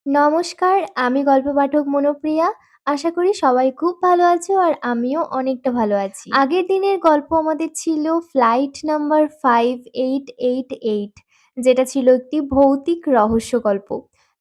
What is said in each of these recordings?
নমস্কার, আমি গল্প পাঠক মনোপ্রিয়া। আশা করি সবাই খুব ভালো আছো আর আমিও অনেকটা ভালো আছি। আগের দিনের গল্প আমাদের ছিল ফ্লাইট নাম্বার 5888, যেটা ছিল একটি ভৌতিক রহস্য গল্প।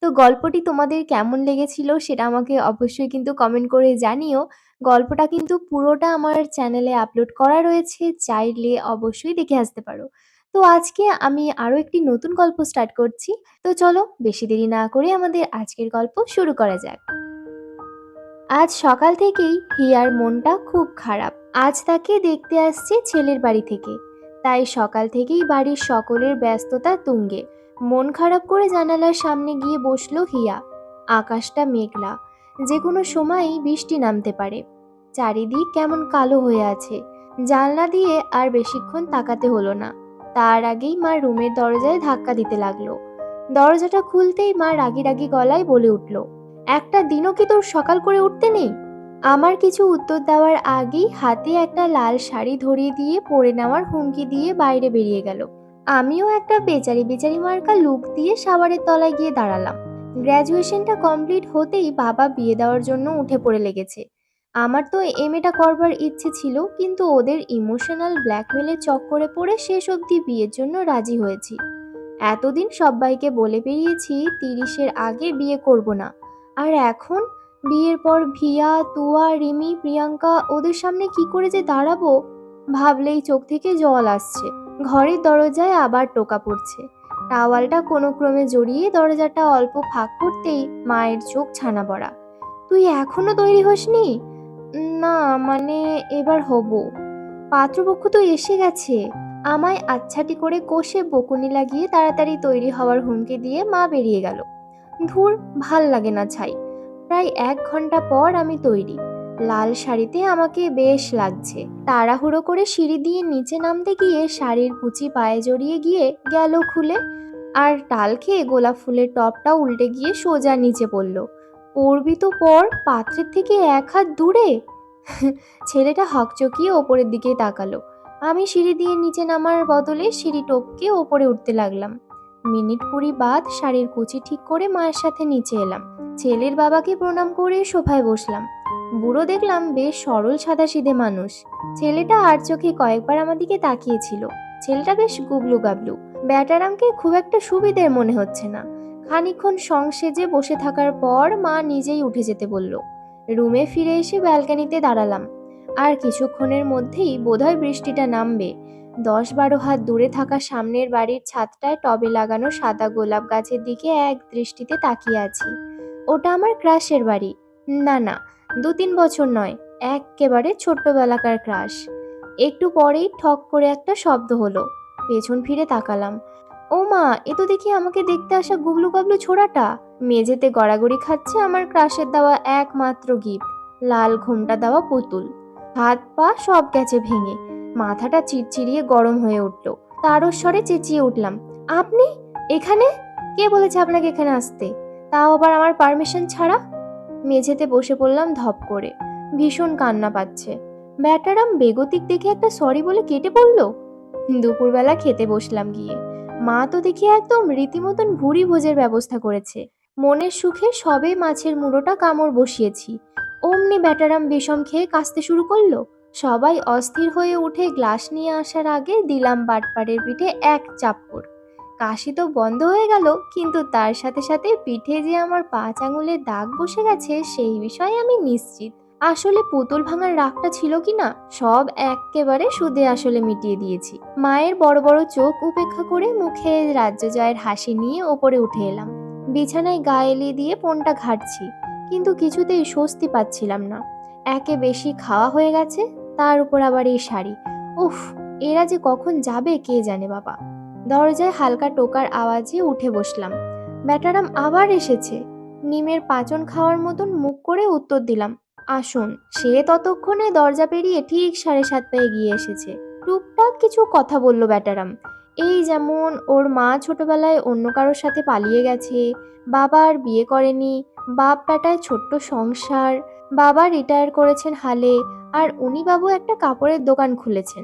তো গল্পটি তোমাদের কেমন লেগেছিল সেটা আমাকে অবশ্যই কিন্তু কমেন্ট করে জানিও। গল্পটা কিন্তু পুরোটা আমার চ্যানেলে আপলোড করা রয়েছে, চাইলে অবশ্যই দেখে আসতে পারো। তো আজকে আমি আরো একটি নতুন গল্প স্টার্ট করছি। তো চলো বেশি দেরি না করে আমাদের আজকের গল্প শুরু করা যাক। আজ সকাল থেকেই হিয়ার মনটা খুব খারাপ। আজ তাকে দেখতে আসছে ছেলের বাড়ি থেকে, তাই সকাল থেকেই বাড়ির সকলের ব্যস্ততা তুঙ্গে। মন খারাপ করে জানালার সামনে গিয়ে বসলো হিয়া। আকাশটা মেঘলা, যে কোনো সময়ই বৃষ্টি নামতে পারে। চারিদিক কেমন কালো হয়ে আছে। জানলা দিয়ে আর বেশিক্ষণ তাকাতে হলো না, তার আগেই মা রুমের দরজায় ধাক্কা দিতে লাগলো। দরজাটা খুলতেই মা রাগী রাগী গলায় বলে উঠল, একটা দিনও কি তোর সকাল করে উঠতে নেই? আমার কিছু উত্তর দেওয়ার আগেই হাতে একটা লাল শাড়ি ধরিয়ে দিয়ে পরে নেওয়ার হুমকি দিয়ে বাইরে বেরিয়ে গেল। আমিও একটা বেচারি বেচারি মার্কা লুক দিয়ে শাওয়ারের তলায় গিয়ে দাঁড়ালাম। গ্র্যাজুয়েশনটা কমপ্লিট হতেই বাবা বিয়ে দেওয়ার জন্য উঠে পড়ে লেগেছে। আমার তো এমএটা করবার ইচ্ছে ছিল, কিন্তু ওদের ইমোশনাল ব্ল্যাকমেলের চক্করে পড়ে শেষ অবধি বিয়ের জন্য রাজি হয়েছি। এতদিন সব্বাইকে বলে বেরিয়েছি 30-এর আগে বিয়ে করব না, আর এখন বিয়ের পর ভিয়া, তুয়া, রিমি, প্রিয়াঙ্কা ওদের সামনে কি করে যে দাঁড়াবো, ভাবলেই চোখ থেকে জল আসছে। ঘরের দরজায় আবার টোকা পড়ছে। টাওয়ালটা কোনো ক্রমে জড়িয়ে দরজাটা অল্প ফাঁক করতেই মায়ের চোখ ছানা পড়া। তুই এখনো তৈরি হসনি? না, মানে এবার হব। পাত্রপক্ষ তো এসে গেছে। আমায় আচ্ছাটি করে কষে বকুনি লাগিয়ে তাড়াতাড়ি তৈরি হওয়ার হুমকি দিয়ে মা বেরিয়ে গেল। ধুর, ভাল লাগে না ছাই। প্রায় 1 ঘন্টা পর আমি তৈরি। লাল শাড়িতে আমাকে বেশ লাগছে। তাড়াহুড়ো করে সিঁড়ি দিয়ে নিচে নামতে গিয়ে শাড়ির কুচি পায়ে জড়িয়ে গিয়ে গেল খুলে, আর টাল খেয়ে গোলাপ ফুলের টপটা উল্টে গিয়ে সোজা নিচে পড়ল। পড়বি তো পর, পাত্রের থেকে 1 হাত দূরে। ছেলেটা হকচকিয়ে ওপরের দিকে তাকালো। আমি সিঁড়ি দিয়ে নিচে নামার বদলে সিঁড়ি টপকে ওপরে উঠতে লাগলাম। মিনিট 20 বাদ শাড়ির কুচি ঠিক করে মায়ের সাথে নিচে এলাম। ছেলের বাবাকে প্রণাম করে সোফায় বসলাম। বুড়ো দেখলাম বেশ সরল সাদাসিধে মানুষ। ছেলেটা আর চোখে কয়েকবার আমার দিকে তাকিয়েছিল। ছেলেটা বেশ গুবলু গাবলু। ব্যাটারামকে খুব একটা সুবিধের মনে হচ্ছে না। খানিকক্ষণ সংসেজে বসে থাকার পর মা নিজেই উঠে যেতে বলল। রুমে ফিরে এসে ব্যালকানিতে দাঁড়ালাম। আর কিছুক্ষণের মধ্যেই বোধহয় বৃষ্টিটা নামবে। 10-12 হাত দূরে থাকা সামনের বাড়ির ছাদটায় টবে লাগানো সাদা গোলাপ গাছের দিকে এক দৃষ্টিতে তাকিয়ে আছি। ওটা আমার ক্রাশের বাড়ি। না না, 2-3 বছর নয়, এক্কেবারে ছোট্টবেলাকার ক্রাশ। একটু পরেই ঠক করে একটা শব্দ হলো। পেছন ফিরে তাকালাম। ও মা, এ তো দেখি আমাকে দেখতে আসা গুবলু গাবলু ছোড়াটা। মেঝেতে গড়াগড়ি খাচ্ছে আমার ক্রাশের দেওয়া একমাত্র গিফট, লাল ঘোমটা দেওয়া পুতুল। হাত পা সব গেছে ভেঙে। মাথাটা চিড়চিড়িয়ে গরম হয়ে উঠল। তারস্বরে চেঁচিয়ে উঠলাম, আপনি এখানে? কে বলেছে আপনাকে এখানে আসতে, তাও আবার আমার পারমিশন ছাড়া? মেঝেতে বসে পড়লাম ধপ করে। ভীষণ কান্না পাচ্ছে। ব্যাটারাম বেগতিক দেখে একটা সরি বলে কেটে পড়ল। দুপুরবেলা খেতে বসলাম গিয়ে। মা তো দেখি একদম রীতিমতন ভুরি ভোজের ব্যবস্থা করেছে। মনের সুখে সবে মাছের মুড়োটা কামড় বসিয়েছি, অমনি ব্যাটারাম বিষম খেয়ে কাশতে শুরু করলো। সবাই অস্থির হয়ে উঠে গ্লাস নিয়ে আসার আগে দিলাম বাটপাড়ের পিঠে এক চাপ্পড়। কাশি তো বন্ধ হয়ে গেল, কিন্তু তার সাথে সাথে পিঠে যে আমার 5 আঙুলের দাগ বসে গেছে সেই বিষয়ে আমি নিশ্চিত। আসলে পুতুল ভাঙার রাগটা ছিল কিনা সব এক্কেবারে সুদে আসলে মিটিয়ে দিয়েছি। মায়ের বড় বড় চোখ উপেক্ষা করে মুখে রাজ্য জয়ের হাসি নিয়ে ওপরে উঠে এলাম। বিছানায় গা এলিয়ে দিয়ে ফোনটা ঘাঁটছি, কিন্তু কিছুতেই স্বস্তি পাচ্ছিলাম না। একে বেশি খাওয়া হয়ে গেছে, তার উপর আবার এই শাড়ি। উফ, এরা যে কখন যাবে কে জানে বাবা। দরজায় হালকা টোকার আওয়াজে উঠে বসলাম। ব্যাটারাম আবার এসেছে। নিমের পাচন খাওয়ার মতন মুখ করে উত্তর দিলাম, আসুন। সে ততক্ষণে দরজা পেরিয়ে ঠিক 7:30 এগিয়ে এসেছে। টুকটাক কিছু কথা বলল ব্যাটারাম। এই যেমন ওর মা ছোটবেলায় অন্য কারোর সাথে পালিয়ে গেছে, বাবা আর বিয়ে করেনি, বাপ বেটায় ছোট্ট সংসার, বাবা রিটায়ার করেছেন হালে, আর উনি বাবু একটা কাপড়ের দোকান খুলেছেন।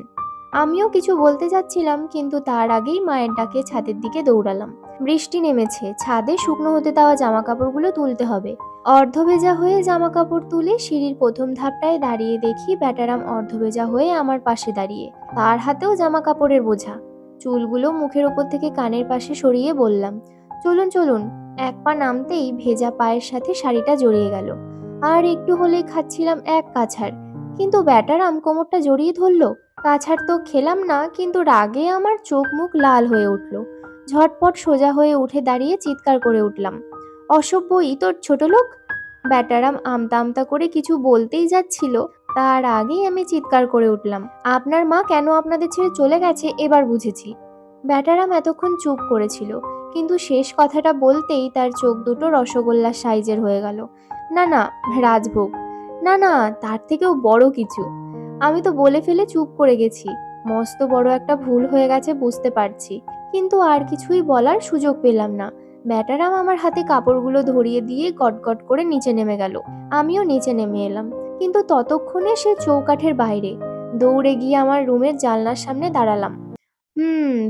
আমিও কিছু বলতে যাচ্ছিলাম, কিন্তু তার আগেই মায়ের ডাকে ছাদের দিকে দৌড়ালাম। বৃষ্টি নেমেছে, ছাদে শুকনো হতে দেওয়া জামা কাপড়গুলো তুলতে হবে। অর্ধভেজা হয়ে জামা কাপড় তুলে সিঁড়ির প্রথম ধাপটায় দাঁড়িয়ে দেখি ব্যাটারাম অর্ধভেজা হয়ে আমার পাশে দাঁড়িয়ে, তার হাতেও জামা কাপড়ের বোঝা। চুলগুলো মুখের ওপর থেকে কানের পাশে সরিয়ে বললাম, চলুন চলুন। এক পা নামতেই ভেজা পায়ের সাথে শাড়িটা জড়িয়ে গেল। আর একটু হলেই খাচ্ছিলাম এক কাছাড়, কিন্তু ব্যাটারাম কোমরটা জড়িয়ে ধরলো। কাছাড় তো খেলাম না, কিন্তু রাগে আমার চোখ মুখ লাল হয়ে উঠল। ঝটপট সোজা হয়ে উঠে দাঁড়িয়ে চিৎকার করে উঠলাম, অসভ্য ইতর ছোট লোক! ব্যাটারাম আমতা আমতা করে কিছু বলতেই যাচ্ছিল, তার আগেই আমি চিৎকার করে উঠলাম, আপনার মা কেন আপনাদের ছেড়ে চলে গেছে এবার বুঝেছি। ব্যাটারাম এতক্ষণ চুপ করেছিল, কিন্তু শেষ কথাটা বলতেই তার চোখ দুটো রসগোল্লার সাইজের হয়ে গেল। না না, রাজভোগ। না না, তার থেকেও বড় কিছু। আমি তো বলে ফেলে চুপ করে গেছি। মস্ত বড় একটা ভুল হয়ে গেছে বুঝতে পারছি, কিন্তু আর কিছুই বলার সুযোগ পেলাম না। ব্যাটারাম আমার হাতে কাপড়গুলো ধরিয়ে দিয়ে গটগট করে নিচে নেমে গেল। আমিও নিচে নেমে এলাম, কিন্তু ততক্ষণে সে চৌকাঠের বাইরে। দৌড়ে গিয়ে আমার রুমের জানলার সামনে দাঁড়ালাম।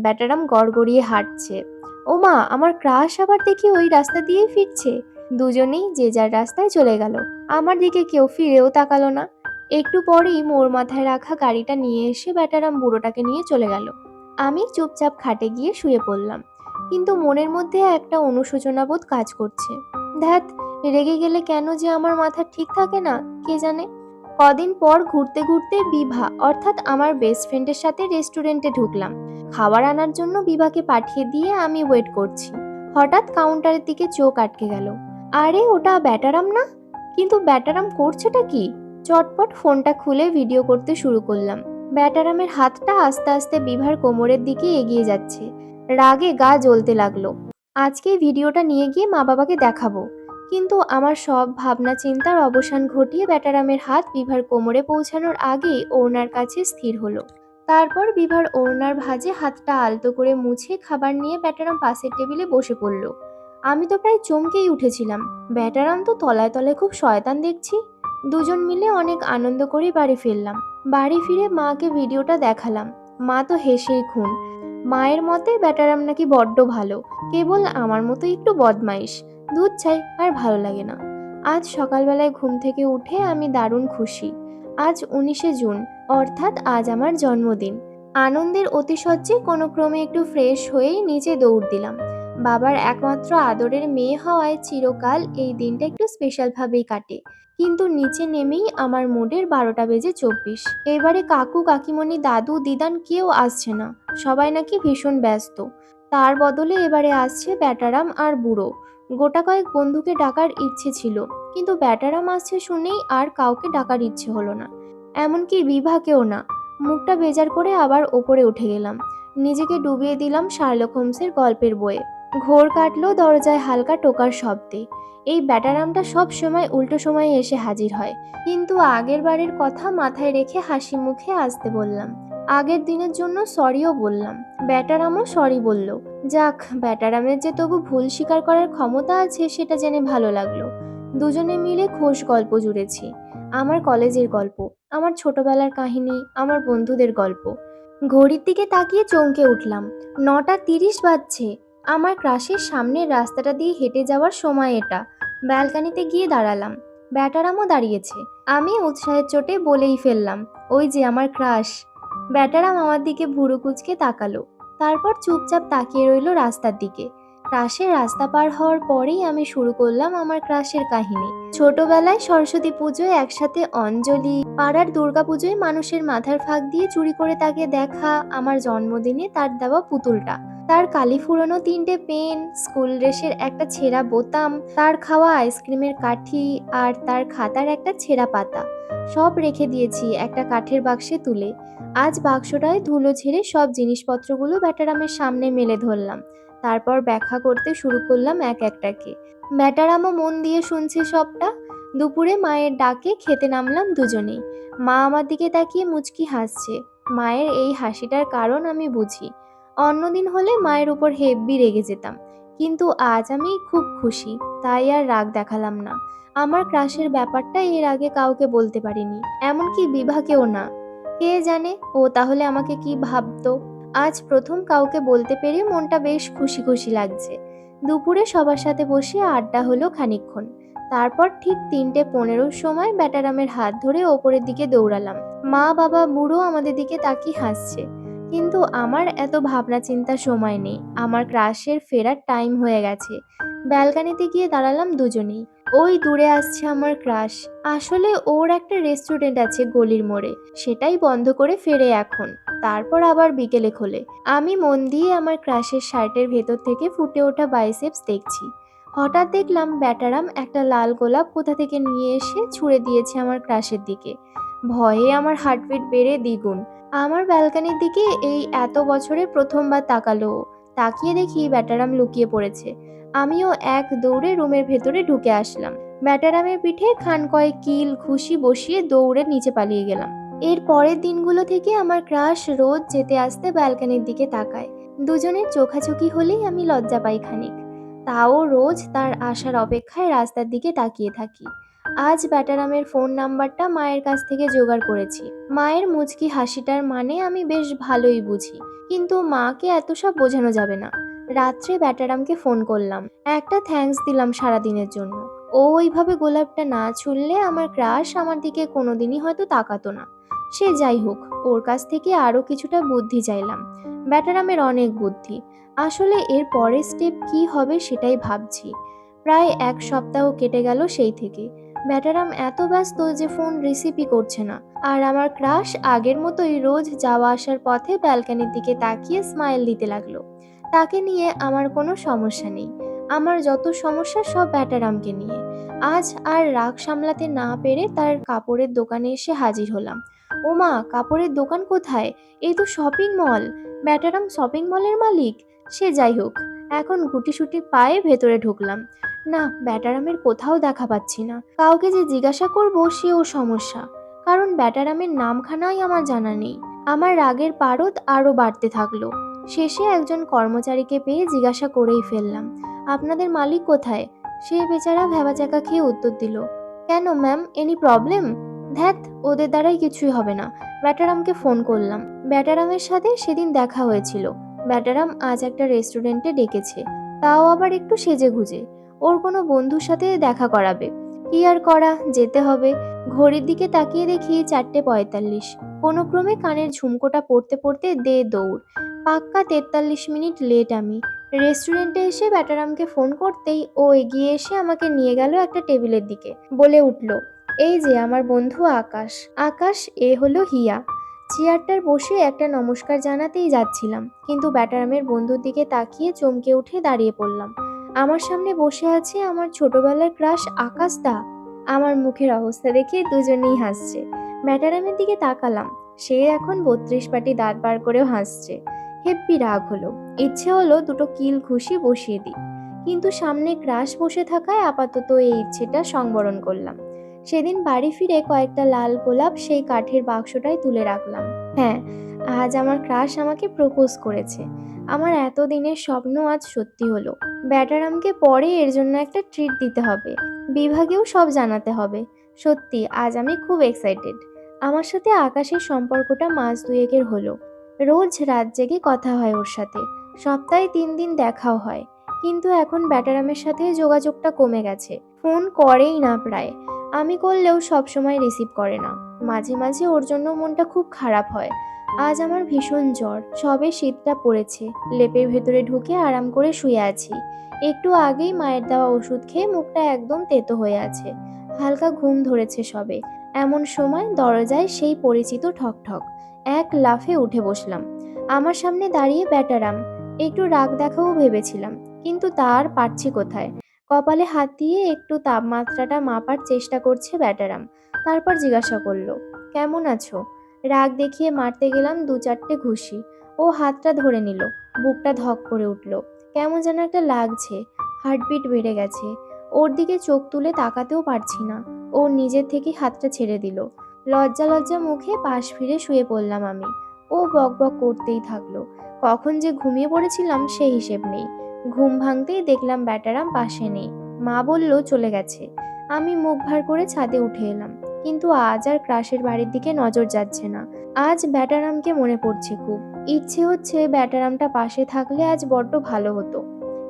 ব্যাটারাম গড়গড়িয়ে হাঁটছে। ওমা, আমার ক্রাশ আবার দেখি ওই রাস্তা দিয়েই ফিরছে। দুজনেই যে যার রাস্তায় চলে গেল। আমার দিকে কেউ ফিরেও তাকালো না। একটু পরেই মোর মাথায় রাখা গাড়িটা নিয়ে এসে ব্যাটারাম বুড়োটাকে নিয়ে চলে গেল। আমি চুপচাপ খাটে গিয়ে শুয়ে পড়লাম, কিন্তু মনের মধ্যে একটা অনুশোচনা বোধ কাজ করছে। ধ্যাত, রেগে গেলে কেন যে আমার মাথা ঠিক থাকে না কে জানে। কদিন পর ঘুরতে ঘুরতে বিভা অর্থাৎ আমার বেস্ট ফ্রেন্ডের সাথে রেস্টুরেন্টে ঢুকলাম। খাবার আনার জন্য বিভাকে পাঠিয়ে দিয়ে আমি ওয়েট করছি। হঠাৎ কাউন্টারের দিকে চোখ আটকে গেল। আরে ওটা ব্যাটারাম না? কিন্তু ব্যাটারাম করছেটা কি? চটপট ফোনটা খুলে ভিডিও করতে শুরু করলাম। ব্যাটারামের হাতটা আস্তে আস্তে বিভার কোমরের দিকে এগিয়ে যাচ্ছে। রাগে গা জ্বলতে লাগলো। আজকে ভিডিওটা নিয়ে গিয়ে মা বাবাকে দেখাবো। কিন্তু আমার সব ভাবনা চিন্তার অবসান ঘটিয়ে ব্যাটারামের হাত বিভার কোমরে পৌঁছানোর আগেই ওড়নার কাছে স্থির হলো। তারপর বিভার ওড়নার ভাঁজে হাতটা আলতো করে মুছে খাবার নিয়ে ব্যাটারাম পাশের টেবিলে বসে পড়ল। আমি তো প্রায় চমকেই উঠেছিলাম। ব্যাটারাম তো তলায় তলায় খুব শয়তান দেখছি। দুজন মিলে অনেক আনন্দ করে বাড়ি ফিরলাম। বাড়ি ফিরে মাকে ভিডিওটা দেখালাম। মা তো হেসেই খুন। মায়ের মতে ব্যাটারাম নাকি বড্ড ভালো, কেবল আমার মতো একটু বদমাইশ। দুধ চাই আর ভালো লাগে না। আজ সকালবেলায় ঘুম থেকে উঠে আমি দারুণ খুশি। আজ 19শে জুন, অর্থাৎ আজ আমার জন্মদিন। আনন্দের অতিশয্যে কোনো ক্রমে একটু ফ্রেশ হয়েই নিচে দৌড় দিলাম। বাবার একমাত্র আদরের মেয়ে হওয়ায় চিরকাল এই দিনটা একটু স্পেশাল ভাবেই কাটে। কিন্তু নিচে নেমেই আমার মুডের 12:24। এবারে কাকু কাকিমণি দাদু দিদান কেউ আসছে না, সবাই নাকি ভীষণ ব্যস্ত। তার বদলে এবারে আসছে ব্যাটারাম আর বুড়ো। গোটা কয়েক বন্ধুকে ডাকার ইচ্ছে ছিল, কিন্তু ব্যাটারাম আসছে শুনেই আর কাউকে ডাকার ইচ্ছে হলো না, এমনকি বিভাকেও না। মুখটা বেজার করে আবার ওপরে উঠে গেলাম। নিজেকে ডুবিয়ে দিলাম শার্লক হোমসের গল্পের বইয়ে। ঘোর কাটলো দরজায় হালকা টোকার শব্দে। এই ব্যাটারামটা সব সময় উল্টো সময়ে এসে হাজির হয়। কিন্তু আগের বারের কথা মাথায় রেখে হাসি মুখে আসতে বললাম। আগের দিনের জন্য সরিও বললাম। ব্যাটারামও সরি বলল। যাক, ব্যাটারামের যে তবু ভুল স্বীকার করার ক্ষমতা আছে সেটা জেনে ভালো লাগলো। দুজনে মিলে খোশ গল্প জুড়েছি। আমার কলেজের গল্প, আমার ছোটবেলার কাহিনী, আমার বন্ধুদের গল্প। ঘড়ির দিকে তাকিয়ে চমকে উঠলাম। 9:30 বাজছে। আমার ক্রাশের সামনের রাস্তাটা দিয়ে হেঁটে যাওয়ার সময় এটা। ব্যালকানিতে গিয়ে দাঁড়ালাম। ব্যাটারামও দাঁড়িয়েছে। আমি উৎসাহের চোটে বলেই ফেললাম, ওই যে আমার ক্রাশ। ব্যাটারাম আমার দিকে ভুরু কুঁচকে তাকালো, তারপর চুপচাপ তাকিয়ে রইল রাস্তার দিকে। ক্রাশের রাস্তা পার হওয়ার পরেই আমি শুরু করলাম আমার ক্রাশের কাহিনী। ছোটবেলায় সরস্বতী পুজোয় একসাথে অঞ্জলি, পাড়ার দুর্গাপুজোয় মানুষের মাথার ফাঁক দিয়ে চুরি করে তাকে দেখা, আমার জন্মদিনে তার দেওয়া পুতুলটা, তার কালি ফুরোনো 3টে পেন, স্কুল ড্রেসের একটা ছেঁড়া বোতাম, তার খাওয়া আইসক্রিমের কাঠি, আর তার খাতার একটা ছেঁড়া পাতা। সব রেখে দিয়েছি একটা কাঠের বাক্সে তুলে। আজ বাক্সটায় ধুলো ঝেড়ে সব জিনিসপত্রগুলো ব্যাটারামের সামনে মেলে ধরলাম। তারপর ব্যাখ্যা করতে শুরু করলাম এক একটাকে। ব্যাটারামও মন দিয়ে শুনছে সবটা। দুপুরে মায়ের ডাকে খেতে নামলাম দুজনেই। মা আমার দিকে তাকিয়ে মুচকি হাসছে। মায়ের এই হাসিটার কারণ আমি বুঝি। অন্যদিন হলে মায়ের উপর হেব্বি রেগে যেতাম, কিন্তু আজ আমি খুব খুশি, তাই আর রাগ দেখালাম না। আমার ক্রাশের ব্যাপারটা এর আগে কাউকে বলতে পারিনি, এমনকি বিভাকেও না। কে জানে ও তাহলে আমাকে কি ভাবতো। আজ প্রথম কাউকে বলতে পেরে মনটা বেশ খুশি খুশি লাগছে। দুপুরে সবার সাথে বসে আড্ডা হলো খানিকক্ষণ। তারপর ঠিক 3:15 সময় ব্যাটারামের হাত ধরে ওপরের দিকে দৌড়ালাম। মা বাবা বুড়ো আমাদের দিকে তাকিয়ে হাসছে। কিন্তু আমার এত ভাবনা চিন্তার সময় নেই। আমার ক্রাশের ফেরার টাইম হয়ে গেছে। ব্যালকানিতে গিয়ে দাঁড়ালাম দুজনেই। ওই দূরে আসছে আমার ক্রাশ। আসলে ওর একটা রেস্টুরেন্ট আছে গলির মোড়ে, সেটাই বন্ধ করে ফেরে এখন। তারপর আবার বিকেলে খোলে। আমি মন দিয়ে আমার ক্রাশের শার্টের ভেতর থেকে ফুটে ওঠা বাইসেপস দেখছি। হঠাৎ দেখলাম ব্যাটারাম একটা লাল গোলাপ কোথা থেকে নিয়ে এসে ছুঁড়ে দিয়েছে আমার ক্রাশের দিকে। ভয়ে আমার হার্টবিট বেড়ে দ্বিগুণ। আমার ব্যালকানির দিকে এই এত বছরে প্রথমবার তাকালো ও। তাকিয়ে দেখি ব্যাটারাম লুকিয়ে পড়েছে। আমিও এক দৌড়ে রুমের ভেতরে ঢুকে আসলাম। ব্যাটারামের পিঠে খান কয়েক কিল ঘুষি বসিয়ে দৌড়ে নিচে পালিয়ে গেলাম। এর পরের দিনগুলো থেকে আমার ক্রাশ রোজ যেতে আসতে ব্যালকানির দিকে তাকায়। দুজনের চোখাচোখি হলেই আমি লজ্জা পাই খানিক। তাও রোজ তার আসার অপেক্ষায় রাস্তার দিকে তাকিয়ে থাকি। আজ ব্যাটারামের ফোন নাম্বারটা মায়ের কাছ থেকে জোগাড় করেছি। মায়ের মুচকি হাসিটার মানে আমি বেশ ভালোই বুঝি, কিন্তু মাকে এত সব বোঝানো যাবে না। রাত্রে ব্যাটারামকে ফোন করলাম, একটা থ্যাঙ্কস দিলাম সারাদিনের জন্য। ও ওইভাবে গোলাপটা না ছুঁড়লে আমার ক্রাশ আমার দিকে কোনোদিনই হয়তো তাকাতো না। সে যাই হোক, ওর কাছ থেকে আরো কিছুটা বুদ্ধি চাইলাম। ব্যাটারামের অনেক বুদ্ধি। আসলে এর পরের স্টেপ কি হবে সেটাই ভাবছি। প্রায় 1 সপ্তাহ কেটে গেল সেই থেকে। ব্যাটারাম এত ব্যস্ত যে ফোন রিসিভই করছে না। আর আমার ক্রাশ আগের মতোই রোজ যাওয়া আসার পথে ব্যালকানির দিকে তাকিয়ে স্মাইল দিতে লাগলো। তাকে নিয়ে আমার কোনো সমস্যা নেই। আমার যত সমস্যা সব ব্যাটারামকে নিয়ে। আজ আর রাগ সামলাতে না পেরে তার কাপড়ের দোকানে এসে হাজির হলাম। ওমা, কাপড়ের দোকান কোথায়? এই তো শপিং মল। ব্যাটারাম শপিং মলের মালিক। সে যাই হোক, এখন গুটিসুটি পায়ে ভেতরে ঢুকলাম। না, ব্যাটারামের কোথাও দেখা পাচ্ছি না। কাউকে যে জিজ্ঞাসা করব সেও সমস্যা, কারণ ব্যাটারামের নামখানাই আমার জানা নেই। আমার রাগের পারদ আরো বাড়তে থাকলো। শেষে একজন কর্মচারীকে পেয়ে জিজ্ঞাসা করেই ফেললাম, আপনাদের মালিক কোথায়? সে বেচারা ভ্যাবাচ্যাকা খেয়ে উত্তর দিল, কেন ম্যাম, এনি প্রবলেম? ধ্যাত, ওদের দ্বারাই কিছুই হবে না। ব্যাটারামকে ফোন করলাম। ব্যাটারামের সাথে সেদিন দেখা হয়েছিল। ব্যাটারাম আজ একটা রেস্টুরেন্টে ডেকেছে, তাও আবার একটু সেজে গুজে। ওর কোনো বন্ধুর সাথে দেখা করাবে। কি আর করা, যেতে হবে। ঘড়ির দিকে তাকিয়ে দেখি 4:45। কোনো ক্রমে কানের ঝুমকোটা পড়তে পড়তে দে দৌড়। পাক্কা 43 মিনিট লেট আমি। রেস্টুরেন্টে এসে ব্যাটারামকে ফোন করতেই ও এগিয়ে এসে আমাকে নিয়ে গেল একটা টেবিলের দিকে। বলে উঠল, এই যে আমার বন্ধু আকাশ। আকাশ, এ হলো হিয়া। চেয়ারটার বসে একটা নমস্কার জানাতেই যাচ্ছিলাম, কিন্তু ব্যাটারামের বন্ধুর দিকে তাকিয়ে চমকে উঠে দাঁড়িয়ে পড়লাম। আমার সামনে বসে আছে আমার ছোটবেলার ক্রাশ আকাশ দা। আমার মুখের অবস্থা দেখে দুজনেই হাসছে। ব্যাটারামের দিকে তাকালাম। সে এখন 32 পাটি দাঁত বার করেও হাসছে। হেব্বি রাগ হলো। ইচ্ছে হলো দুটো কিল ঘুষি বসিয়ে দিই, কিন্তু সামনে ক্রাশ বসে থাকায় আপাতত এই ইচ্ছেটা সংবরণ করলাম। সেদিন বাড়ি ফিরে কয়েকটা লাল গোলাপ সেই কাঠের বাক্সটায় তুলে রাখলাম। হ্যাঁ, আজ আমার ক্রাশ আমাকে প্রপোজ করেছে। আমার এতদিনের স্বপ্ন আজ সত্যি হলো। ব্যাটারামকে পরে এর জন্য একটা ট্রিট দিতে হবে। বিভাগেও সব জানাতে হবে। সত্যি আজ আমি খুব এক্সাইটেড। আমার সাথে আকাশের সম্পর্কটা মাস দুয়েকের হলো। রোজ রাত জেগে কথা হয় ওর সাথে। সপ্তাহে 3 দিন দেখাও হয়। কিন্তু এখন ব্যাটারামের সাথে যোগাযোগটা কমে গেছে। ফোন করেই না প্রায়। আমি করলেও সবসময় রিসিভ করে না। মাঝে মাঝে ওর জন্য মনটা খুব খারাপ হয়। আজ আমার ভীষণ জ্বর। সবে শীতটা পড়েছে। লেপের ভেতরে ঢুকে আরাম করে শুয়ে আছি। একটু আগেই মায়ের দেওয়া ওষুধ খেয়ে মুখটা একদম তেতো হয়ে আছে। হালকা ঘুম ধরেছে সবে। এমন সময় দরজায় সেই পরিচিত ঠকঠক। এক লাফে উঠে বসলাম। আমার সামনে দাঁড়িয়ে ব্যাটারাম। একটু রাগ দেখাবো ভেবেছিলাম, কিন্তু তার পারছি কোথায়। কপালে হাত দিয়ে একটু তাপমাত্রাটা মাপার চেষ্টা করছে ব্যাটারাম। তারপর জিজ্ঞাসা করলো, কেমন আছো? রাগ দেখিয়ে মারতে গেলাম 2-4টে ঘুষি। ও হাতটা ধরে নিল। বুকটা ধক করে উঠল। কেমন যেন একটা লাগছে। হার্টবিট বেড়ে গেছে। ওর দিকে চোখ তুলে তাকাতেও পারছি না। ও নিজের থেকে হাতটা ছেড়ে দিল। লজ্জা লজ্জা মুখে পাশ ফিরে শুয়ে পড়লাম আমি। ও বক বক করতেই থাকলো। কখন যে ঘুমিয়ে পড়েছিলাম সে হিসেব নেই। ঘুম ভাঙতেই দেখলাম ব্যাটারাম পাশে নেই। মা বলল চলে গেছে। আমি মুখ ভার করে ছাদে উঠে এলাম, কিন্তু আজ আর ক্রাশের বাড়ির দিকে নজর যাচ্ছে না। আজ ব্যাটারামকে মনে পড়ছে খুব। ইচ্ছে হচ্ছে ব্যাটারামটা পাশে থাকলে আজ বড্ড ভালো হতো।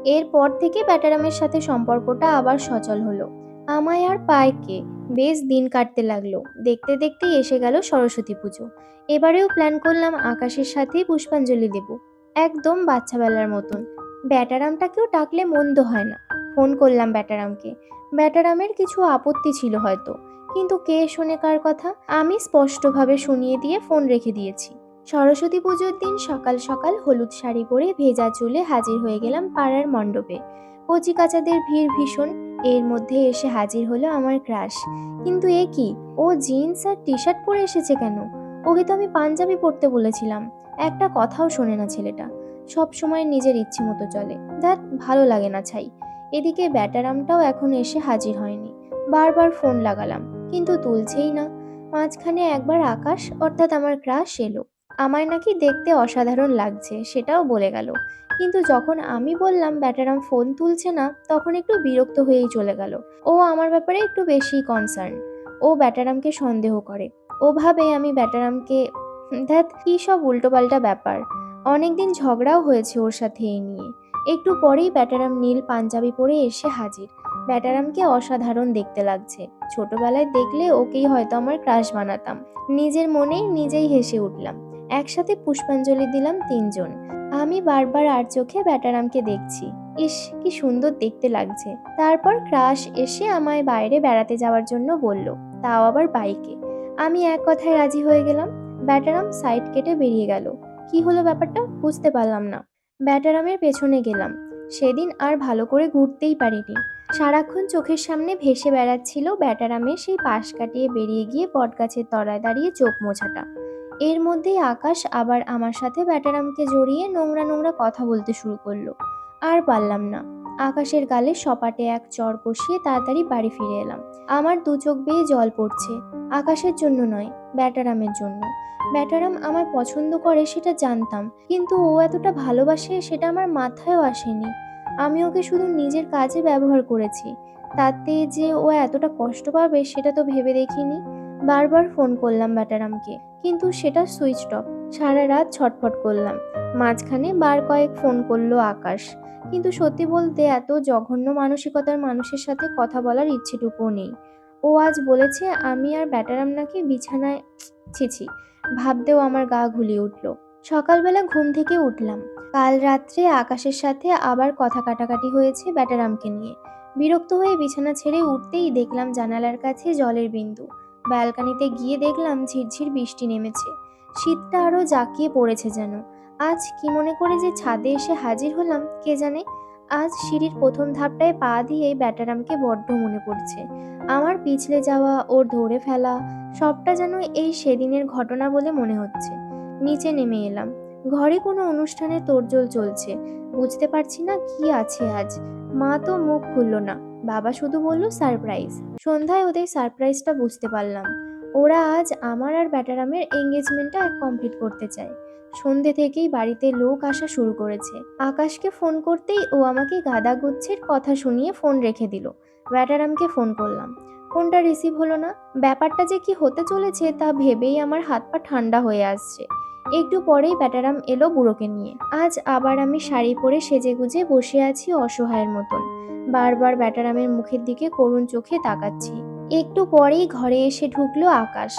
এরপর থেকে ব্যাটারামের সাথে সম্পর্কটা আবার সচল হলো। আমায় আর পায় কে। বেশ দিন কাটতে লাগলো। দেখতে দেখতেই এসে গেল সরস্বতী পুজো। এবারেও প্ল্যান করলাম আকাশের সাথেই পুষ্পাঞ্জলি দেব, একদম বাচ্চাবেলার মতন। ব্যাটারামটাকেও ডাকলে মন্দ হয় না। ফোন করলাম ব্যাটারামকে। ব্যাটারামের কিছু আপত্তি ছিল হয়তো, কিন্তু কে শোনে কার কথা। আমি স্পষ্টভাবে শুনিয়ে দিয়ে ফোন রেখে দিয়েছি। সরস্বতী পুজোর দিন সকাল সকাল হলুদ শাড়ি পরে ভেজা চুলে হাজির হয়ে গেলাম পাড়ার মণ্ডপে। কচিকাচাদের ভিড় ভীষণ। এর মধ্যে এসে হাজির হলো আমার ক্রাশ। কিন্তু এ কি, ও জিন্স আর টি শার্ট পরে এসেছে কেন? ওকে তো আমি পাঞ্জাবি পরতে বলেছিলাম। একটা কথাও শোনে না ছেলেটা। সব সময় নিজের ইচ্ছে মতো চলে। দ্যাট ভালো লাগে না ছাই। এদিকে ব্যাটারামটাও এখন এসে হাজির হয়নি। বারবার ফোন লাগালাম, কিন্তু তুলছেই না। মাঝখানে একবার আকাশ অর্থাৎ আমার ক্রাশ এলো। আমায় নাকি দেখতে অসাধারণ লাগছে সেটাও বলে গেল। কিন্তু যখন আমি বললাম ব্যাটারাম ফোন তুলছে না, তখন একটু বিরক্ত হয়েই চলে গেল। ও আমার ব্যাপারে একটু বেশিই কনসার্ন। ও ব্যাটারামকে সন্দেহ করে। ও ভাবে আমি ব্যাটারামকে। ধ্যাত, কি সব উল্টোপাল্টা ব্যাপার। অনেকদিন ঝগড়াও হয়েছে ওর সাথে এই নিয়ে। একটু পরেই ব্যাটারাম নীল পাঞ্জাবি পরে এসে হাজির। ব্যাটারামকে অসাধারণ দেখতে লাগছে। ছোটবেলায় দেখলে ওকেই হয়তো আমার ক্রাশ বানাতাম। নিজের মনেই নিজেই হেসে উঠলাম। একসাথে পুষ্পাঞ্জলি দিলাম তিনজন। আমি বারবার আর চোখে ব্যাটারামকে দেখছি। ইস, কি সুন্দর দেখতে লাগছে। তারপর ক্রাশ এসে আমায় বাইরে বেড়াতে যাওয়ার জন্য বলল, তাও আবার বাইকে। আমি এক কথায় রাজি হয়ে গেলাম। ব্যাটারাম সাইড কেটে বেরিয়ে গেল। কি হলো ব্যাপারটা বুঝতে পারলাম না। ব্যাটারামের পেছনে গেলাম। সেদিন আর ভালো করে ঘুরতেই পারিনি। সারাক্ষণ চোখের সামনে ভেসে বেড়াচ্ছিল ব্যাটারামের সেই পাশ কাটিয়ে বেরিয়ে গিয়ে বটগাছের তলায় দাঁড়িয়ে চোখ মোছাটা। এর মধ্যেই আকাশ আবার আমার সাথে ব্যাটারামকে জড়িয়ে নোংরা নোংরা কথা বলতে শুরু করলো। আর পারলাম না। আকাশের গালে সপাটে এক চড় কষিয়ে তাড়াতাড়ি বাড়ি ফিরে এলাম। আমার দু চোখ বেয়ে জল পড়ছে। আকাশের জন্য নয়, ব্যাটারামের জন্য। ব্যাটারাম আমায় পছন্দ করে সেটা জানতাম, কিন্তু ও এতটা ভালোবাসে সেটা আমার মাথায়ও আসেনি। আমি ওকে শুধু নিজের কাজে ব্যবহার করেছি। তাতে যে ও এতটা কষ্ট পাবে সেটা তো ভেবে দেখিনি। বারবার ফোন করলাম ব্যাটারামকে, কিন্তু সেটা সুইচড অফ। সারা রাত ছটফট করলাম। মাঝখানে বার কয়েক ফোন করলো আকাশ। কিন্তু সত্যি বলতে এত জঘন্য মানসিকতার মানুষের সাথে কথা বলার ইচ্ছেটুকুও নেই। ও আজ বলেছে আমি আর ব্যাটারাম নাকি বিছানায়। ছি, ভাবতেও আমার গা ঘুলিয়ে উঠল। সকালবেলা ঘুম থেকে উঠলাম। কাল রাত্রে আকাশের সাথে আবার কথা কাটাকাটি হয়েছে ব্যাটারামকে নিয়ে। বিরক্ত হয়ে বিছানা ছেড়ে উঠতেই দেখলাম জানালার কাছে জলের বিন্দু। ব্যালকানিতে গিয়ে দেখলাম ঝিরঝির বৃষ্টি নেমেছে। শীতটা আরো জাঁকিয়ে পড়েছে যেন। আজ কি মনে করে যে ছাদে এসে হাজির হলাম কে জানে। আজ সিঁড়ির প্রথম ধাপটায় পা দিয়ে ব্যাটারামকে বড্ড মনে পড়ছে। আমার পিছলে যাওয়া, ওর ধরে ফেলা, সবটা যেন এই সেদিনের ঘটনা বলে মনে হচ্ছে। নিচে নেমে এলাম। ঘরে কোনো অনুষ্ঠানের তোড়জোড় চলছে। বুঝতে পারছি না কি আছে আজ। মা তো মুখ খুলল না। বাবা শুধু বলল সারপ্রাইজ। সন্ধ্যায় ওদের সারপ্রাইজটা বুঝতে পারলাম। ওরা আজ আমার আর ব্যাটারামের এঙ্গেজমেন্টটা কমপ্লিট করতে চায়। সন্ধ্যে থেকেই বাড়িতে লোক আসা শুরু করেছে। আকাশকে ফোন করতেই ও আমাকে গাদা গুচ্ছের কথা শুনিয়ে ফোন রেখে দিল। ব্যাটারামকে ফোন করলাম। ফোনটা রিসিভ হলো না। ব্যাপারটা যে কি হতে চলেছে তা ভেবেই আমার হাত পা ঠান্ডা হয়ে আসছে। একটু পরেই ব্যাটারাম এলো বুড়োকে নিয়ে। আজ আবার আমি শাড়ি পরে সেজেগুজে বসে আছি অসহায়ের মতন। বারবার ব্যাটারামের মুখের দিকে করুণ চোখে তাকাচ্ছি। একটু পরেই ঘরে এসে ঢুকলো আকাশ।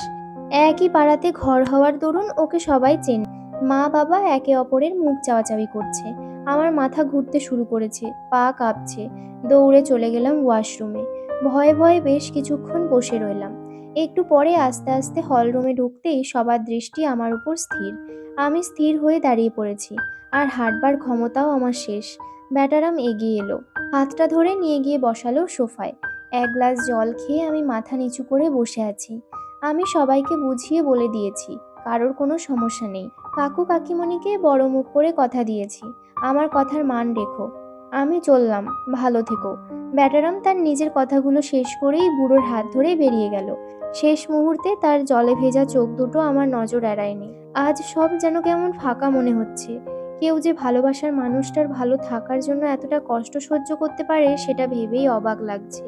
একই পাড়াতে ঘর হওয়ার দরুন ওকে সবাই চেনে। মা বাবা একে অপরের মুখ চাওয়াচাওয়ি করছে। আমার মাথা ঘুরতে শুরু করেছে, পা কাঁপছে। দৌড়ে চলে গেলাম ওয়াশরুমে। ভয়ে ভয়ে বেশ কিছুক্ষণ বসে রইলাম। একটু পরে আস্তে আস্তে হল রুমে ঢুকতেই সবার দৃষ্টি আমার উপর স্থির। আমি স্থির হয়ে দাঁড়িয়ে পড়েছি, আর হাঁটবার ক্ষমতাও আমার শেষ। ব্যাটারাম এগিয়ে এলো, হাতটা ধরে নিয়ে গিয়ে বসালো সোফায়। এক গ্লাস জল খেয়ে আমি মাথা নিচু করে বসে আছি। আমি সবাইকে বুঝিয়ে বলে দিয়েছি কারোর কোনো সমস্যা নেই। কাকু কাকিমণিকে বড় মুখ করে কথা দিয়েছি, আমার কথার মান রেখো। আমি চললাম, ভালো থেকো। ব্যাটারাম তার নিজের কথাগুলো শেষ করেই বুড়োর হাত ধরে বেরিয়ে গেল। শেষ মুহূর্তে তার জলে ভেজা চোখ দুটো আমার নজর এড়ায়নি। আজ সব যেন কেমন ফাঁকা মনে হচ্ছে। কেউ যে ভালোবাসার মানুষটার ভালো থাকার জন্য এতটা কষ্ট সহ্য করতে পারে সেটা ভেবেই অবাক লাগছে।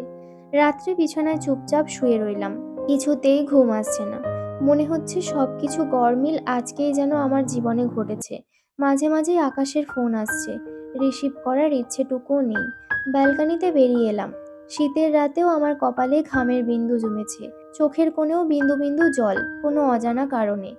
রাত্রে বিছানায় চুপচাপ শুয়ে রইলাম। কিছুতেই ঘুম আসছে না। মনে হচ্ছে সবকিছু গরমিল আজকেই যেন আমার জীবনে ঘটেছে। মাঝে মাঝেই আকাশের ফোন আসছে, রিসিভ করার ইচ্ছেটুকুও নেই। ব্যালকনিতে বেরিয়ে এলাম। শীতের রাতেও আমার কপালে ঘামের বিন্দু জমেছে, চোখের কোণেও বিন্দু বিন্দু জল, কোনো অজানা কারণে।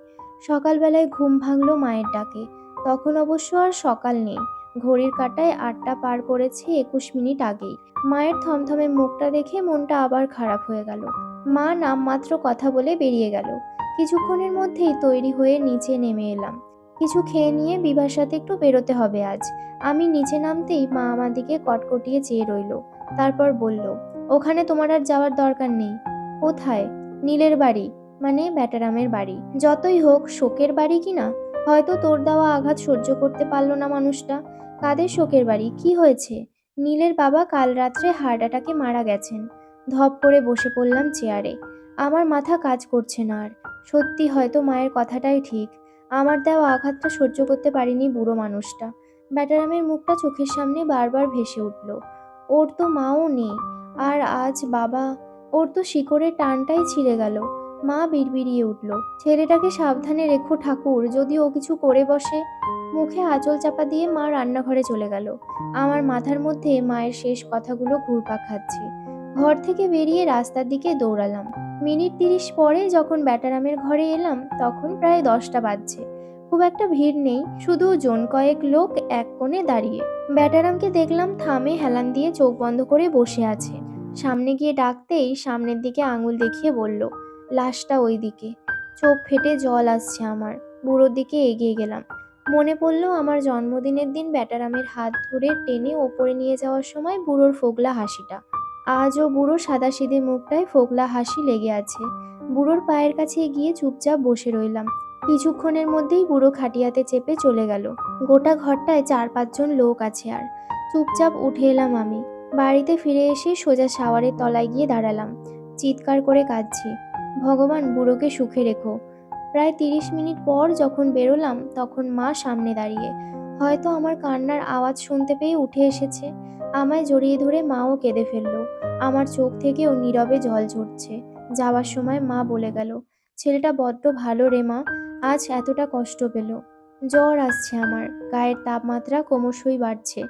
সকালবেলায় ঘুম ভাঙল মায়ের ডাকে। তখন অবশ্য আর সকাল নেই, ঘড়ির কাঁটায় ৮টা পার করেছে ২১ মিনিট আগেই। মায়ের থমথমে মুখটা দেখে মনটা আবার খারাপ হয়ে গেল। মা নামমাত্র কথা বলে বেরিয়ে গেল। কিছুক্ষণের মধ্যেই তৈরি হয়ে নিচে নেমে এলাম। কিছু খেয়ে নিয়ে বিভার সাথে একটু বেরোতে হবে আজ। আমি নিচে নামতেই মা আমার দিকে কটকটিয়ে চেয়ে রইল। তারপর বলল, ওখানে তোমার আর যাওয়ার দরকার নেই। কোথায়? নীলের বাড়ি, মানে ব্যাটারামের বাড়ি। যতই হোক শোকের বাড়ি কিনা। হয়তো তোর দেওয়া আঘাত সহ্য করতে পারল না মানুষটা। কাদের শোকের বাড়ি? কি হয়েছে? নীলের বাবা কাল রাত্রে হার্ট অ্যাটাকে মারা গেছেন। ধপ করে বসে পড়লাম চেয়ারে। আমার মাথা কাজ করছে না আর। সত্যি হয়তো মায়ের কথাটাই ঠিক। আমার দেওয়া আঘাতটা সহ্য করতে পারেনি বুড়ো মানুষটা। ব্যাটারামের মুখটা চোখের সামনে বারবার ভেসে উঠল। ওর তো মাও নেই। আর আজ বাবা, ওর তো শিকড়ের টানটাই ছিঁড়ে গেল। মা বিড়বিড়িয়ে উঠল, ছেলেটাকে সাবধানে রেখো ঠাকুর, যদি ও কিছু করে বসে। মুখে আঁচল চাপা দিয়ে মা রান্নাঘরে চলে গেল। আমার মাথার মধ্যে মায়ের শেষ কথাগুলো ঘুরপাক খাচ্ছে। ঘর থেকে বেরিয়ে রাস্তার দিকে দৌড়ালাম। মিনিট ৩০ পরে যখন ব্যাটারামের ঘরে এলাম তখন প্রায় ১০টা বাজছে। খুব একটা ভিড় নেই, শুধু জন কয়েক লোক এক কোণে দাঁড়িয়ে। ব্যাটারামকে দেখলাম থামে হেলান দিয়ে চোখ বন্ধ করে বসে আছে। সামনে গিয়ে ডাকতেই সামনের দিকে আঙুল দেখিয়ে বলল, লাশটা ওই দিকে। চোখ ফেটে জল আসছে আমার। বুড়োর দিকে এগিয়ে গেলাম। মনে পড়ল আমার জন্মদিনের দিন ব্যাটারামের হাত ধরে টেনে ওপরে নিয়ে যাওয়ার সময় বুড়োর ফোগলা হাসিটা। আজও বুড়ো সাদাসিধে মুখটায় ফোকলা হাসি লেগে আছে। বুড়োর পায়ের কাছে গিয়ে চুপচাপ বসে রইলাম। কিছুক্ষণের মধ্যেই বুড়ো খাটিয়াতে চেপে চলে গেল। গোটা ঘরটায় ৪-৫ জন লোক আছে আর। চুপচাপ উঠে এলাম আমি। বাড়িতে ফিরে এসে সোজা শাওয়ারের তলায় গিয়ে দাঁড়ালাম। চিৎকার করে কাঁদছি, ভগবান বুড়োকে সুখে রেখো। প্রায় ৩০ মিনিট পর যখন বেরোলাম তখন মা সামনে দাঁড়িয়ে। হয়তো আমার কান্নার আওয়াজ শুনতে পেয়ে উঠে এসেছে। আমায় জড়িয়ে ধরে মাও কেঁদে ফেলল। আমার চোখ থেকেও নীরবে জল ঝরছে। যাওয়ার সময় মা বলে গেল, ছেলেটা বড্ড ভালো রে মা, আজ এতটা কষ্ট পেল। জ্বর আসছে আমার, গায়ের তাপমাত্রা ক্রমশই বাড়ছে।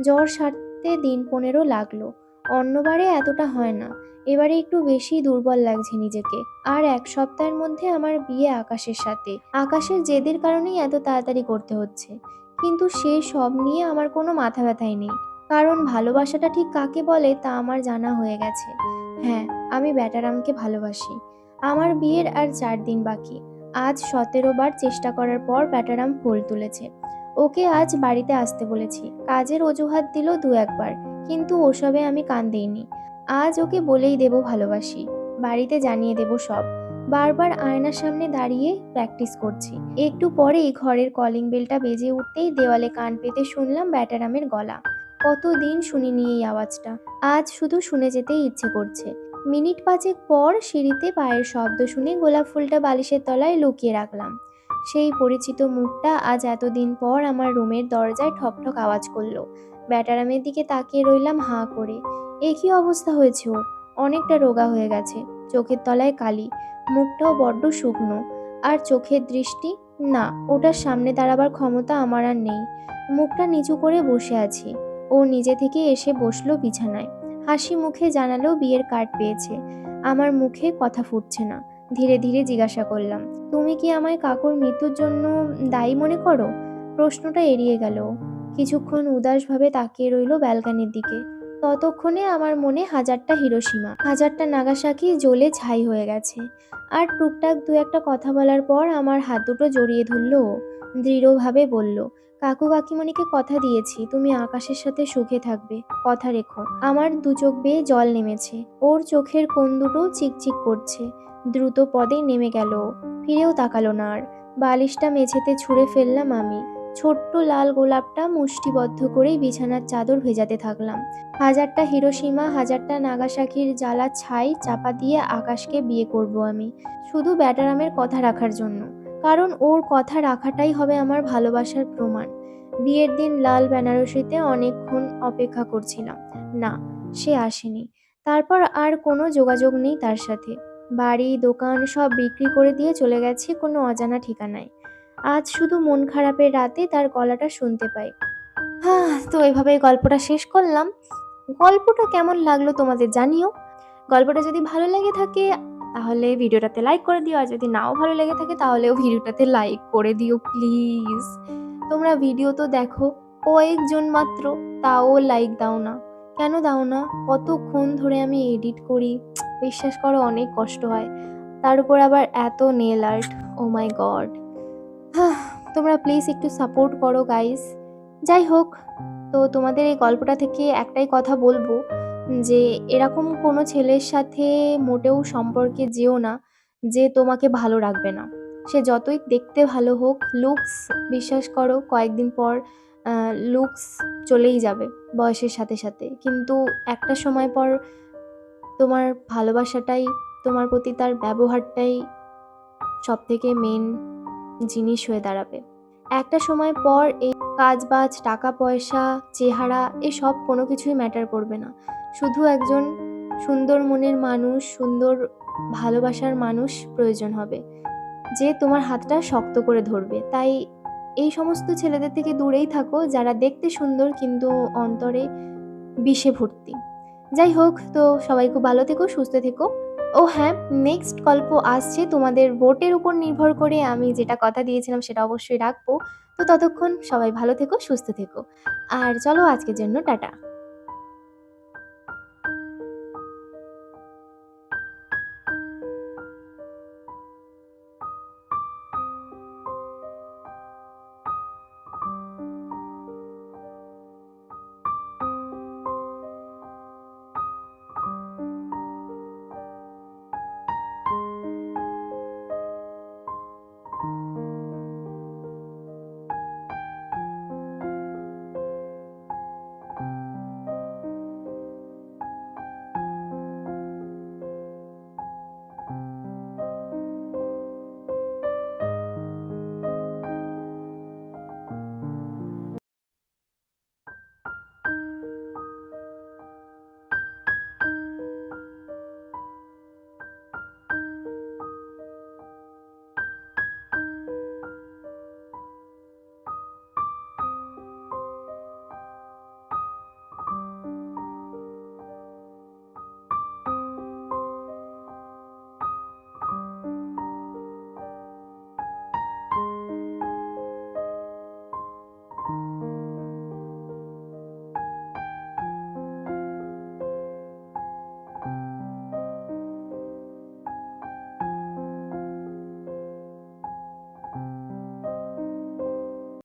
জ্বর সারতে দিন ১৫ লাগলো। অন্যবারে এতটা হয় না, এবারে একটু বেশি দুর্বল লাগছে নিজেকে। আর ১ সপ্তাহের মধ্যে আমার বিয়ে আকাশের সাথে। আকাশের জেদের কারণেই এত তাড়াতাড়ি করতে হচ্ছে। কিন্তু সে সব নিয়ে আমার কোনো মাথা ব্যথাই নেই। কারণ ভালোবাসাটা ঠিক কাকে বলে তা আমার জানা হয়ে গেছে। হ্যাঁ, আমি ব্যাটারামকে ভালোবাসি। আমার বিয়ের আর ৪ দিন বাকি। আজ ১৭ বার চেষ্টা করার পর ব্যাটারাম ফোল তুলেছে। ওকে আজ বাড়িতে আসতে বলেছি। কাজের অজুহাত দিল ২-১ বার, কিন্তু ওসবে আমি কান দেইনি। আজ ওকে বলেই দেব ভালোবাসি। বাড়িতে জানিয়ে দেব সব। বারবার আয়নার সামনে দাঁড়িয়ে প্র্যাকটিস করছি। একটু পরেই ঘরের কলিং বেলটা বেজে উঠতেই দেওয়ালে কান পেতে শুনলাম ব্যাটারামের গলা। কতদিন শুনিনি এই আওয়াজটা, আজ শুধু শুনে যেতেই ইচ্ছে করছে। মিনিট ৫ পর সিঁড়িতে পায়ের শব্দ শুনে গোলাপ ফুলটা বালিশের তলায় লুকিয়ে রাখলাম। সেই পরিচিত মুখটা আজ এতদিন পর আমার রুমের দরজায় ঠকঠক আওয়াজ করলো। ব্যাটারামের দিকে তাকিয়ে রইলাম হাঁ করে। এ কি অবস্থা হয়েছে ওর? অনেকটা রোগা হয়ে গেছে, চোখের তলায় কালি, মুখটাও বড্ড শুকনো। আর চোখের দৃষ্টি, না, ওটার সামনে দাঁড়াবার ক্ষমতা আমার আর নেই। মুখটা নিচু করে বসে আছি। ও নিজে থেকে এসে বসলো বিছানায়। হাসি মুখে জানালো বিয়ের কার্ড পেয়েছে। আমার মুখে কথা ফুটছে না। ধীরে ধীরে জিজ্ঞাসা করলাম, তুমি কি আমায় কাকুর মৃত্যুর জন্য দায়ী মনে করো? প্রশ্নটা এড়িয়ে গেল। কিছুক্ষণ উদাসভাবে তাকিয়ে রইল ব্যালকনির দিকে। ততক্ষণে আমার মনে হাজারটা হিরোশিমা, হাজারটা নাগাসাকি জ্বলে ছাই হয়ে গেছে। আর টুকটাক ২-১টা কথা বলার পর আমার হাত দুটো জড়িয়ে ধরল ও। দৃঢ়ভাবে বলল, কাকু কাকিমণিকে কথা দিয়েছি তুমি আকাশের সাথে সুখে থাকবে, কথা রেখো। আমার ২ চোখ বেয়ে জল নেমেছে। ওর চোখের কোণ দুটো চিকচিক করছে। দ্রুত পদে নেমে গেল ও। ফিরেও তাকালো না আর। বালিশটা মেঝেতে ছুঁড়ে ফেললাম আমি। ছোট্ট লাল গোলাপটা মুষ্টিবদ্ধ করেই বিছানার চাদর ভেজাতে থাকলাম। হাজারটা হিরোশিমা, হাজারটা নাগাসাকির জ্বালা ছাই চাপা দিয়ে আকাশকে বিয়ে করব আমি, শুধু ব্যাটারামের কথা রাখার জন্য। কারণ ওর কথা রাখাটাই হবে আমার ভালোবাসার প্রমাণ। বিয়ের দিন লাল বেনারসিতে অনেকক্ষণ অপেক্ষা করছিলাম। না, সে আসেনি। তারপর আর কোনো যোগাযোগ নেই তার সাথে। বাড়ি, দোকান সব বিক্রি করে দিয়ে চলে গেছে কোনো অজানা ঠিকানায়। আজ শুধু মন খারাপের রাতে তার গলাটা শুনতে পাই। তো এভাবে গল্পটা শেষ করলাম। গল্পটা কেমন লাগলো তোমাদের জানিও। গল্পটা যদি ভালো লেগে থাকে তাহলে ভিডিওটাতে লাইক করে দিও, আর যদি নাও ভালো লেগে থাকে তাহলেও ভিডিওটাতে লাইক করে দিও প্লিজ। তোমরা ভিডিও তো দেখো কয়েকজন মাত্র, তাও লাইক দাও না। কেন দাও না? কতক্ষণ ধরে আমি এডিট করি, বিশ্বাস করো অনেক কষ্ট হয়। তার উপর আবার এত নেল আর্ট, ও মাই গড। তোমরা প্লিজ একটু সাপোর্ট করো গাইস। যাই হোক, তো তোমাদের এই গল্পটা থেকে একটাই কথা বলবো যে এরকম কোনো ছেলের সাথে মোটেও সম্পর্কে যেও না যে তোমাকে ভালো রাখবে না। সে যতই দেখতে ভালো হোক, লুকস, বিশ্বাস করো কয়েকদিন পর লুকস চলেই যাবে বয়সের সাথে সাথে, কিন্তু একটা সময় পর তোমার ভালোবাসাটাই, তোমার প্রতি তার ব্যবহারটাই সবথেকে মেন জিনিস হয়ে দাঁড়াবে। একটা সময় পর এই কাজ-বাজ, টাকা-পয়সা, চেহারা এসব কোনো কিছুই ম্যাটার করবে না। শুধু একজন সুন্দর মনের মানুষ, সুন্দর ভালোবাসার মানুষ প্রয়োজন হবে, যে তোমার হাতটা শক্ত করে ধরবে। তাই এই সমস্ত ছেলেদের থেকে দূরেই থাকো যারা দেখতে সুন্দর কিন্তু অন্তরে বিষে ভর্তি। যাই হোক, তো সবাই খুব ভালো থেকো, সুস্থ থেকো। ও হ্যাঁ, নেক্সট গল্প আসছে তোমাদের ভোটের উপর নির্ভর করে। আমি যেটা কথা দিয়েছিলাম সেটা অবশ্যই রাখবো। তো ততক্ষণ সবাই ভালো থেকো, সুস্থ থেকো। আর চলো আজকের জন্য টাটা।